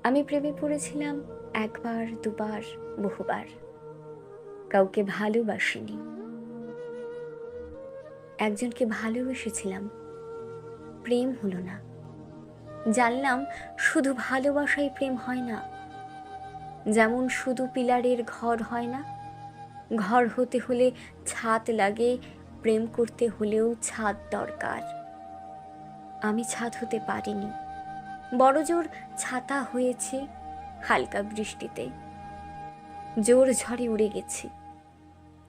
আমি প্রেমে পড়েছিলাম একবার, দুবার, বহুবার। কাউকে ভালোবাসিনি। একজনকে ভালোবেসেছিলাম, প্রেম হলো না। জানলাম শুধু ভালোবাসাই প্রেম হয় না। যেমন শুধু পিলারের ঘর হয় না, ঘর হতে হলে ছাদ লাগে, প্রেম করতে হলেও ছাদ দরকার। আমি ছাদ হতে পারিনি। বড়জোর ছাতা হয়েছে হালকা বৃষ্টিতে, জোর ঝড়ে উড়ে গেছি।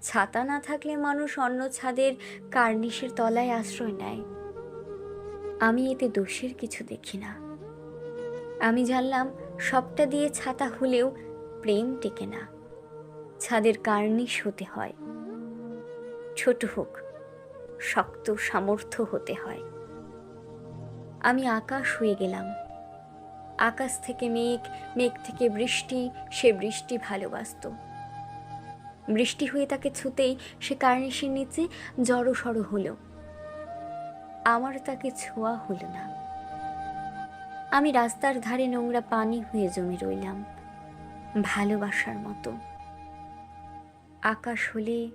ছাতা না থাকলে মানুষ অন্য ছাদের কার্নিশের তলায় আশ্রয় নেয়। আমি এতে দোষের কিছু দেখি না। আমি জানলাম সবটা দিয়ে ছাতা হলেও প্রেম টেকে না। ছাদের কার্নিশ হতে হয়, ছোট হোক, শক্ত সামর্থ্য হতে হয়। আমি আকাশ হয়ে গেলাম। আকাশ থেকে মেঘ, মেঘ থেকে বৃষ্টি, সে বৃষ্টি ভালোবাসত। বৃষ্টি হয়ে তাকে ছুতেই সে কার্নিশের নিচে জড়সড় হলো। আমার তাকে ছোঁয়া হলো না। আমি রাস্তার ধারে নোংরা পানি হয়ে জমে রইলাম, ভালোবাসার মতো। আকাশ হলে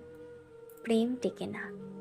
প্রেম টেকে না।